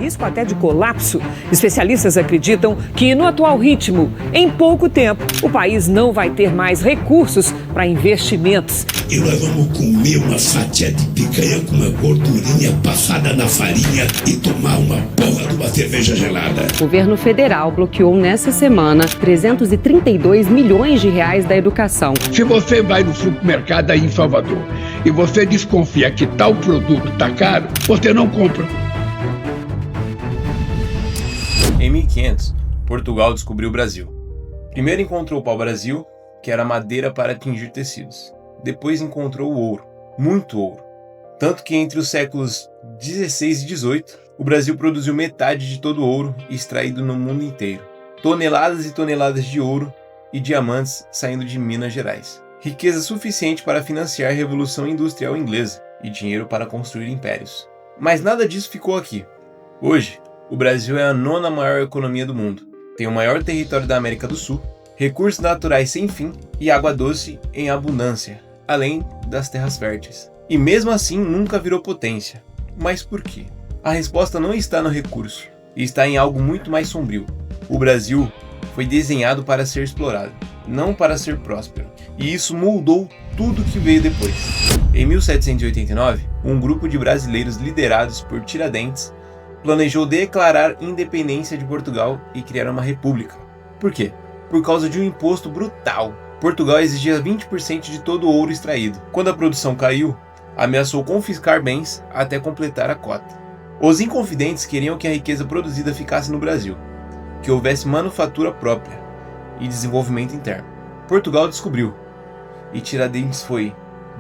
risco até de colapso. Especialistas acreditam que, no atual ritmo, em pouco tempo, o país não vai ter mais recursos para investimentos. E nós vamos comer uma fatia de picanha com uma gordurinha passada na farinha e tomar uma porra de uma cerveja gelada. O governo federal bloqueou nessa semana 332 milhões de reais da educação. Se você vai no supermercado aí em Salvador e você desconfia que tal produto está caro, você não compra. Em 1500, Portugal descobriu o Brasil. Primeiro encontrou o pau-brasil, que era madeira para tingir tecidos. Depois encontrou o ouro, muito ouro. Tanto que entre os séculos 16 e 18, o Brasil produziu metade de todo o ouro extraído no mundo inteiro. Toneladas e toneladas de ouro e diamantes saindo de Minas Gerais. Riqueza suficiente para financiar a Revolução Industrial Inglesa e dinheiro para construir impérios. Mas nada disso ficou aqui. Hoje, o Brasil é a 9ª maior economia do mundo. Tem o maior território da América do Sul, recursos naturais sem fim e água doce em abundância, além das terras férteis. E mesmo assim nunca virou potência. Mas por quê? A resposta não está no recurso, está em algo muito mais sombrio. O Brasil foi desenhado para ser explorado, não para ser próspero. E isso moldou tudo que veio depois. Em 1789, um grupo de brasileiros liderados por Tiradentes planejou declarar independência de Portugal e criar uma república. Por quê? Por causa de um imposto brutal. Portugal exigia 20% de todo o ouro extraído. Quando a produção caiu, ameaçou confiscar bens até completar a cota. Os inconfidentes queriam que a riqueza produzida ficasse no Brasil, que houvesse manufatura própria e desenvolvimento interno. Portugal descobriu, e Tiradentes foi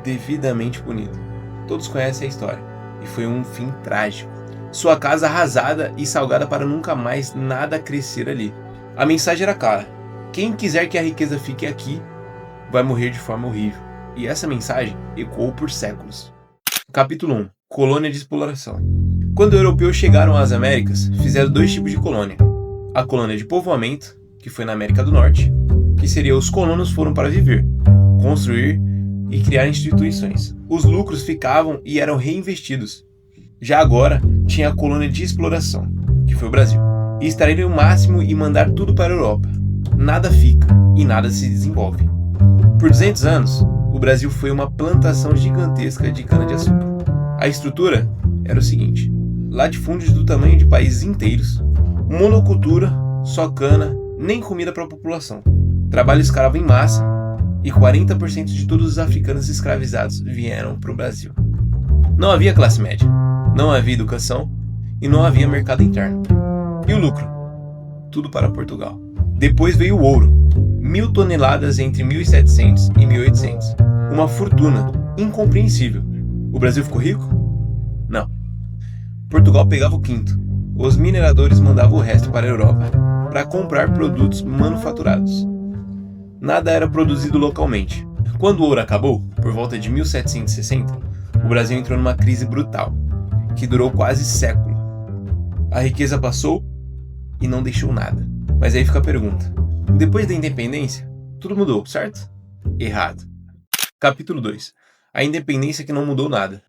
devidamente punido. Todos conhecem a história, e foi um fim trágico. Sua casa arrasada e salgada para nunca mais nada crescer ali. A mensagem era clara: quem quiser que a riqueza fique aqui, vai morrer de forma horrível. E essa mensagem ecoou por séculos. Capítulo 1. Colônia de exploração. Quando os europeus chegaram às Américas, fizeram 2 tipos de colônia. A colônia de povoamento, que foi na América do Norte, que seria os colonos foram para viver, construir e criar instituições. Os lucros ficavam e eram reinvestidos. Já agora, tinha a colônia de exploração, que foi o Brasil. E extrair o máximo e mandar tudo para a Europa. Nada fica e nada se desenvolve. Por 200 anos, o Brasil foi uma plantação gigantesca de cana-de-açúcar. A estrutura era o seguinte: latifúndios do tamanho de países inteiros, monocultura, só cana, nem comida para a população, trabalho escravo em massa, e 40% de todos os africanos escravizados vieram para o Brasil. Não havia classe média, não havia educação e não havia mercado interno. E o lucro? Tudo para Portugal. Depois veio o ouro, 1.000 toneladas entre 1700 e 1800. Uma fortuna incompreensível. O Brasil ficou rico? Não. Portugal pegava o quinto. Os mineradores mandavam o resto para a Europa para comprar produtos manufaturados. Nada era produzido localmente. Quando o ouro acabou, por volta de 1760, o Brasil entrou numa crise brutal, que durou quase século. A riqueza passou e não deixou nada. Mas aí fica a pergunta: depois da independência, tudo mudou, certo? Errado. Capítulo 2. A independência que não mudou nada.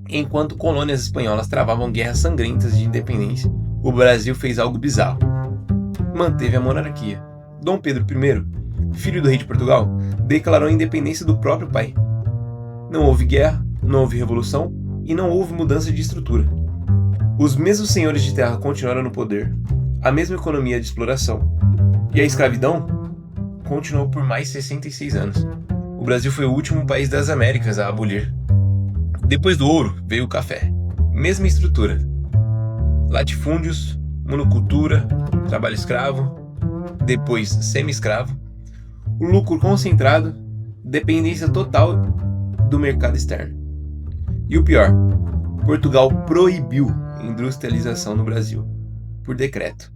Enquanto colônias espanholas travavam guerras sangrentas de independência, o Brasil fez algo bizarro. Manteve a monarquia. Dom Pedro I, filho do rei de Portugal, declarou a independência do próprio pai. Não houve guerra, não houve revolução e não houve mudança de estrutura. Os mesmos senhores de terra continuaram no poder, a mesma economia de exploração, e a escravidão continuou por mais 66 anos. O Brasil foi o último país das Américas a abolir. Depois do ouro veio o café. Mesma estrutura. Latifúndios, monocultura, trabalho escravo, depois semi-escravo, o lucro concentrado, dependência total do mercado externo. E o pior, Portugal proibiu a industrialização no Brasil, por decreto.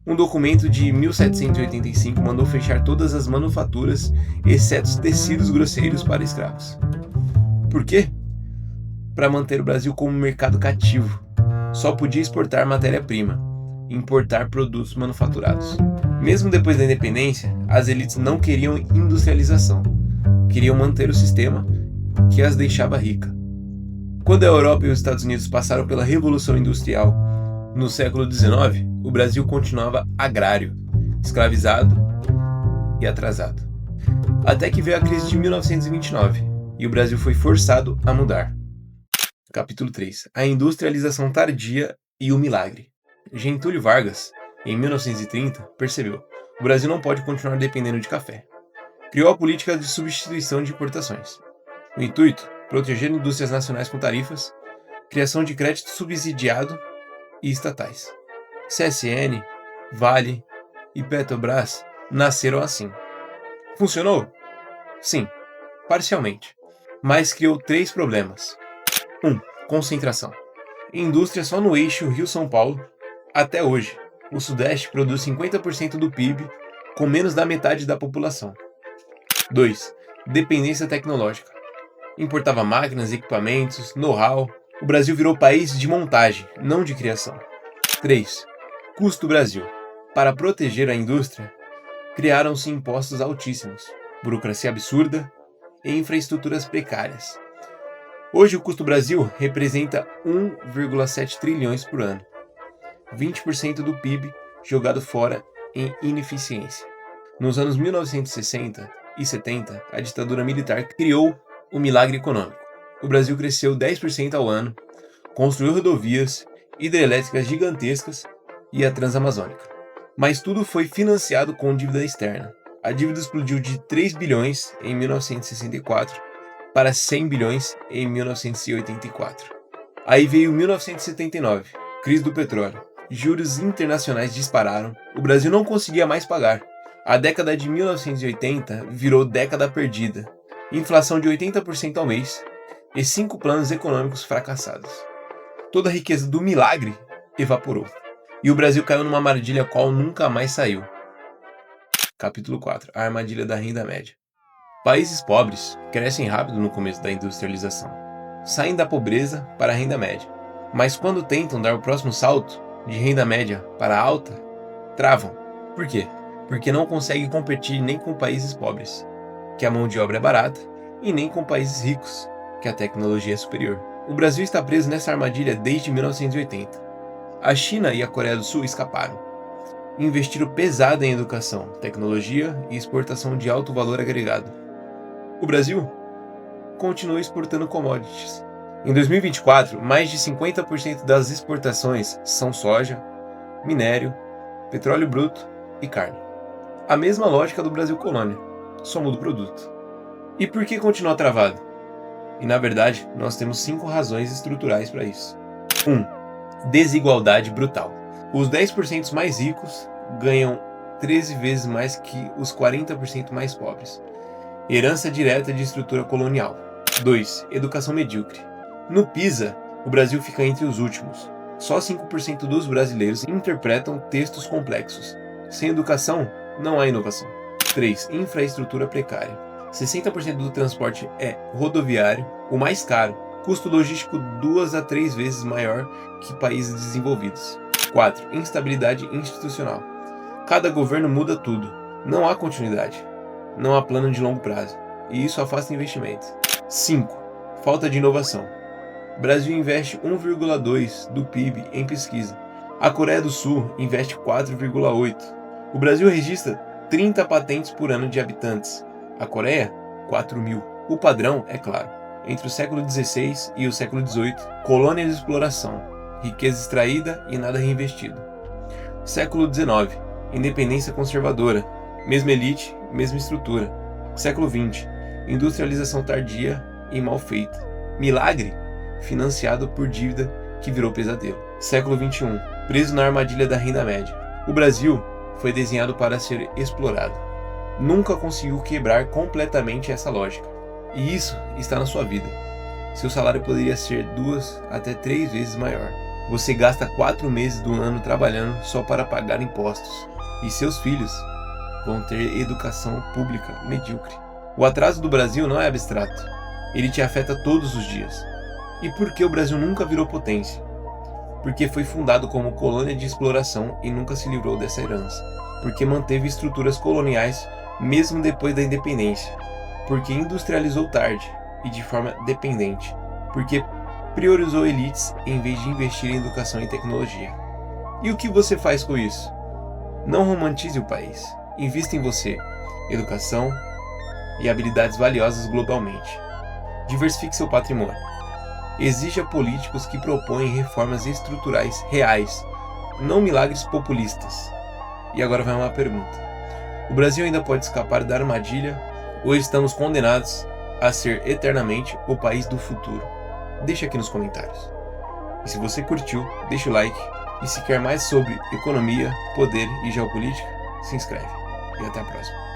Um documento de 1785 mandou fechar todas as manufaturas, exceto os tecidos grosseiros para escravos. Por quê? Para manter o Brasil como mercado cativo. Só podia exportar matéria-prima, importar produtos manufaturados. Mesmo depois da independência, as elites não queriam industrialização. Queriam manter o sistema que as deixava rica. Quando a Europa e os Estados Unidos passaram pela Revolução Industrial, No século XIX, o Brasil continuava agrário, escravizado e atrasado. Até que veio a crise de 1929 e o Brasil foi forçado a mudar. Capítulo 3. A industrialização tardia e o milagre. Getúlio Vargas, em 1930, percebeu: o Brasil não pode continuar dependendo de café. Criou a política de substituição de importações. O intuito: proteger indústrias nacionais com tarifas, criação de crédito subsidiado e estatais. CSN, Vale e Petrobras nasceram assim. Funcionou? Sim, parcialmente, mas criou 3 problemas. 1. Concentração. Indústria só no eixo Rio-São Paulo. Até hoje, o Sudeste produz 50% do PIB com menos da metade da população. 2. Dependência tecnológica. Importava máquinas, equipamentos, know-how. O Brasil virou país de montagem, não de criação. 3. Custo Brasil. Para proteger a indústria, criaram-se impostos altíssimos, burocracia absurda e infraestruturas precárias. Hoje o custo Brasil representa 1,7 trilhões por ano. 20% do PIB jogado fora em ineficiência. Nos anos 1960 e 70, a ditadura militar criou o milagre econômico. O Brasil cresceu 10% ao ano, construiu rodovias, hidrelétricas gigantescas e a Transamazônica. Mas tudo foi financiado com dívida externa. A dívida explodiu de 3 bilhões em 1964 para 100 bilhões em 1984. Aí veio 1979, crise do petróleo. Juros internacionais dispararam, o Brasil não conseguia mais pagar. A década de 1980 virou década perdida. Inflação de 80% ao mês e 5 planos econômicos fracassados. Toda a riqueza do milagre evaporou. E o Brasil caiu numa armadilha a qual nunca mais saiu. Capítulo 4. A armadilha da renda média. Países pobres crescem rápido no começo da industrialização. Saem da pobreza para a renda média. Mas quando tentam dar o próximo salto, de renda média para alta, travam. Por quê? Porque não conseguem competir nem com países pobres, que a mão de obra é barata, e nem com países ricos, que a tecnologia é superior. O Brasil está preso nessa armadilha desde 1980. A China e a Coreia do Sul escaparam. Investiram pesado em educação, tecnologia e exportação de alto valor agregado. O Brasil continua exportando commodities. Em 2024, mais de 50% das exportações são soja, minério, petróleo bruto e carne. A mesma lógica do Brasil colônia, só muda o produto. E por que continua travado? E na verdade, nós temos 5 razões estruturais para isso. 1. Desigualdade brutal. Os 10% mais ricos ganham 13 vezes mais que os 40% mais pobres. Herança direta de estrutura colonial. 2. Educação medíocre. No PISA, o Brasil fica entre os últimos. Só 5% dos brasileiros interpretam textos complexos. Sem educação, não há inovação. 3. Infraestrutura precária. 60% do transporte é rodoviário, o mais caro. Custo logístico 2 a 3 vezes maior que países desenvolvidos. 4. Instabilidade institucional. Cada governo muda tudo. Não há continuidade. Não há plano de longo prazo. E isso afasta investimentos. 5. Falta de inovação. O Brasil investe 1,2% do PIB em pesquisa. A Coreia do Sul investe 4,8%. O Brasil registra 30 patentes por ano de habitantes. A Coreia, 4.000. O padrão, é claro, entre o século XVI e o século XVIII, colônia de exploração, riqueza extraída e nada reinvestido. Século XIX, independência conservadora, mesma elite, mesma estrutura. Século XX, industrialização tardia e mal feita. Milagre, financiado por dívida que virou pesadelo. Século XXI, preso na armadilha da renda média. O Brasil foi desenhado para ser explorado. Nunca conseguiu quebrar completamente essa lógica. E isso está na sua vida. Seu salário poderia ser 2 até 3 vezes maior. Você gasta 4 meses do ano trabalhando só para pagar impostos. E seus filhos vão ter educação pública medíocre. O atraso do Brasil não é abstrato. Ele te afeta todos os dias. E por que o Brasil nunca virou potência? Porque foi fundado como colônia de exploração e nunca se livrou dessa herança. Porque manteve estruturas coloniais mesmo depois da independência. Porque industrializou tarde e de forma dependente. Porque priorizou elites em vez de investir em educação e tecnologia. E o que você faz com isso? Não romantize o país. Invista em você, educação e habilidades valiosas globalmente. Diversifique seu patrimônio. Exija políticos que propõem reformas estruturais reais, não milagres populistas. E agora vai uma pergunta. O Brasil ainda pode escapar da armadilha ou estamos condenados a ser eternamente o país do futuro? Deixa aqui nos comentários. E se você curtiu, deixa o like. E se quer mais sobre economia, poder e geopolítica, se inscreve. E até a próxima.